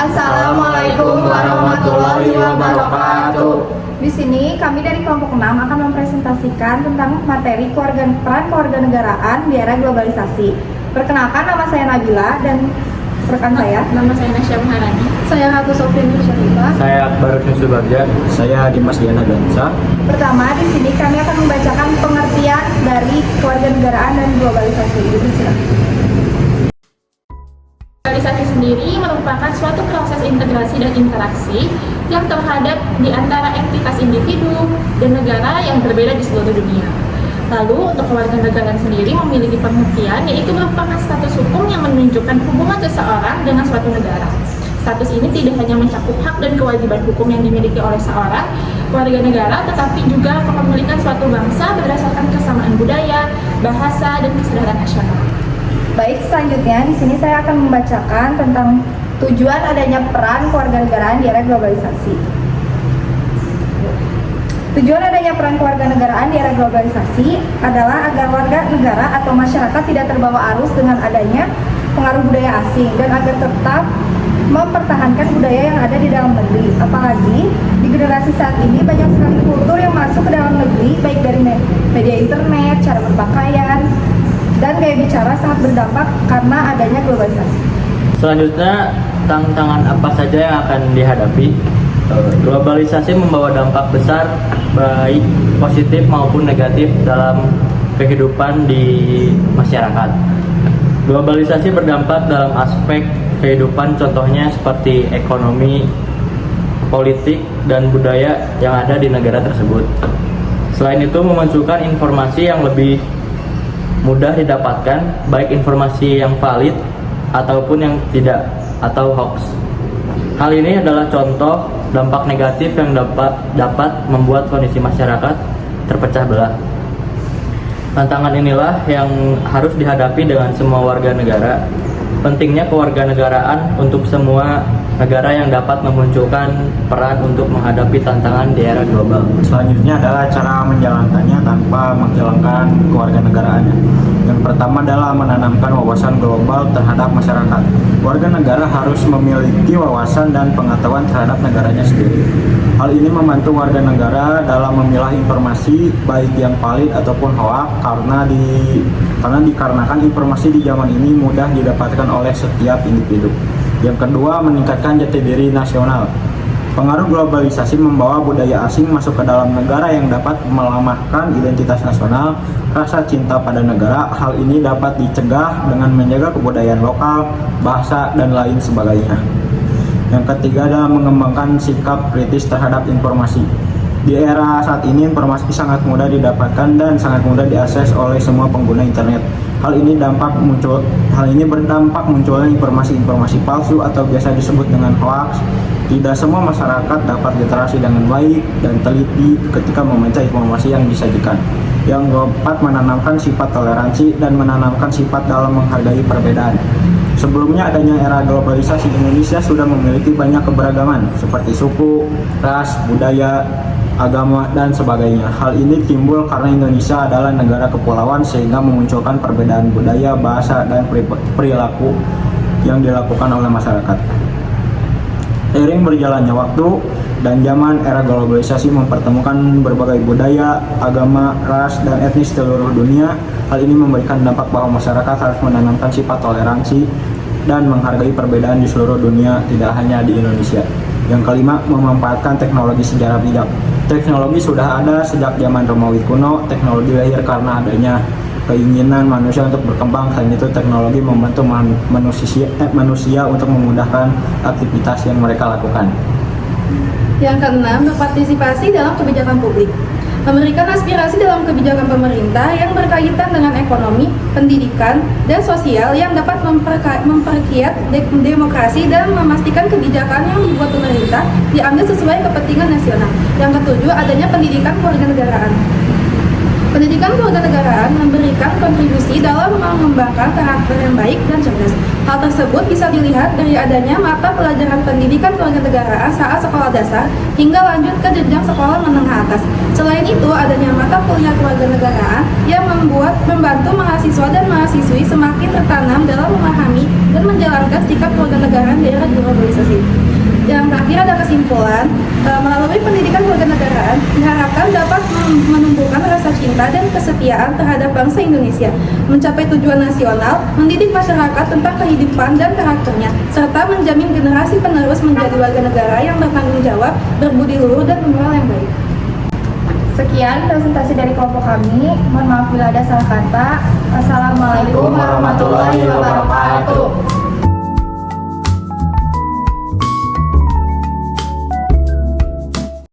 Assalamualaikum warahmatullahi wabarakatuh. Di sini kami dari kelompok 6 akan mempresentasikan tentang materi peran kewarganegaraan di era globalisasi. Perkenalkan, nama saya Nabila dan rekan saya. Nama saya Nasya Maharani. Saya Ratu Sofri Nur Syarifah. Saya Akbar Subarja. Saya Dimas Diana Dansa. Pertama, di sini kami akan membacakan pengertian dari kewarganegaraan dan globalisasi. Globalisasi sendiri merupakan suatu proses integrasi dan interaksi yang terhadap di antara entitas individu dan negara yang berbeda di seluruh dunia. Lalu, untuk kewarganegaraan sendiri memiliki pengertian, yaitu merupakan status hukum yang menunjukkan hubungan seseorang dengan suatu negara. Status ini tidak hanya mencakup hak dan kewajiban hukum yang dimiliki oleh seorang warga negara, tetapi juga kepemilikan suatu bangsa berdasarkan kesamaan budaya, bahasa, dan kesadaran nasional. Baik, selanjutnya di sini saya akan membacakan tentang tujuan adanya peran kewarganegaraan di era globalisasi. Tujuan adanya peran kewarganegaraan di era globalisasi adalah agar warga negara atau masyarakat tidak terbawa arus dengan adanya pengaruh budaya asing dan agar tetap mempertahankan budaya yang ada di dalam negeri. Apalagi di generasi saat ini banyak sekali kultur yang masuk ke dalam negeri, baik dari media internet, cara berpakaian, dan gaya bicara sangat berdampak karena adanya globalisasi. Selanjutnya, tantangan apa saja yang akan dihadapi? Globalisasi membawa dampak besar baik positif maupun negatif dalam kehidupan di masyarakat. Globalisasi berdampak dalam aspek kehidupan, contohnya seperti ekonomi, politik, dan budaya yang ada di negara tersebut. Selain itu, memunculkan informasi yang lebih mudah didapatkan, baik informasi yang valid ataupun yang tidak atau hoax. Hal ini adalah contoh dampak negatif yang dapat membuat kondisi masyarakat terpecah belah. Tantangan inilah yang harus dihadapi dengan semua warga negara. Pentingnya kewarganegaraan untuk semua negara yang dapat memunculkan peran untuk menghadapi tantangan di era global. Selanjutnya adalah cara menjalankannya tanpa menghilangkan kewarganegaraannya. Yang pertama adalah menanamkan wawasan global terhadap masyarakat. Warga negara harus memiliki wawasan dan pengetahuan terhadap negaranya sendiri. Hal ini membantu warga negara dalam memilah informasi baik yang valid ataupun hoax karena dikarenakan informasi di zaman ini mudah didapatkan oleh setiap individu. Yang kedua, meningkatkan jati diri nasional. Pengaruh globalisasi membawa budaya asing masuk ke dalam negara yang dapat melemahkan identitas nasional, rasa cinta pada negara. Hal ini dapat dicegah dengan menjaga kebudayaan lokal, bahasa, dan lain sebagainya. Yang ketiga adalah mengembangkan sikap kritis terhadap informasi. Di era saat ini informasi sangat mudah didapatkan dan sangat mudah diakses oleh semua pengguna internet. Hal ini berdampak munculnya informasi-informasi palsu atau biasa disebut dengan hoax. Tidak semua masyarakat dapat literasi dengan baik dan teliti ketika membaca informasi yang disajikan. Yang keempat, menanamkan sifat toleransi dan menanamkan sifat dalam menghargai perbedaan. Sebelumnya adanya era globalisasi, Indonesia sudah memiliki banyak keberagaman seperti suku, ras, budaya, agama, dan sebagainya. Hal ini timbul karena Indonesia adalah negara kepulauan sehingga memunculkan perbedaan budaya, bahasa, dan perilaku yang dilakukan oleh masyarakat. Seiring berjalannya waktu dan zaman, era globalisasi mempertemukan berbagai budaya, agama, ras, dan etnis seluruh dunia. Hal ini memberikan dampak bahwa masyarakat harus menanamkan sifat toleransi dan menghargai perbedaan di seluruh dunia, tidak hanya di Indonesia. Yang kelima, memanfaatkan teknologi secara bijak. Teknologi sudah ada sejak zaman Romawi kuno. Teknologi lahir karena adanya keinginan manusia untuk berkembang. Selain itu, teknologi membantu manusia untuk memudahkan aktivitas yang mereka lakukan. Yang keenam, berpartisipasi dalam kebijakan publik. Memberikan aspirasi dalam kebijakan pemerintah yang berkaitan dengan ekonomi, pendidikan, dan sosial yang dapat memperkiat demokrasi dan memastikan kebijakan yang dibuat pemerintah diambil sesuai kepentingan nasional. Yang ketujuh, adanya pendidikan kewarganegaraan. Pendidikan kewarganegaraan memberikan kontribusi dalam mengembangkan karakter yang baik dan cerdas. Hal tersebut bisa dilihat dari adanya mata pelajaran pendidikan kewarganegaraan saat sekolah dasar hingga lanjut ke jenjang sekolah menengah atas. Selain itu, adanya mata kuliah kewarganegaraan yang membantu mahasiswa dan mahasiswi semakin tertanam dalam memahami dan menjalankan sikap kewarganegaraan di era globalisasi. Yang terakhir ada kesimpulan, melalui pendidikan kewarganegaraan diharapkan dapat menumbuhkan rasa cinta dan kesetiaan terhadap bangsa Indonesia, mencapai tujuan nasional, mendidik masyarakat tentang kehidupan dan karakternya, serta menjamin generasi penerus menjadi warga negara yang bertanggung jawab, berbudi luhur dan bermoral yang baik. Sekian presentasi dari kelompok kami. Mohon maaf bila ada salah kata. Assalamualaikum Warahmatullahi wabarakatuh.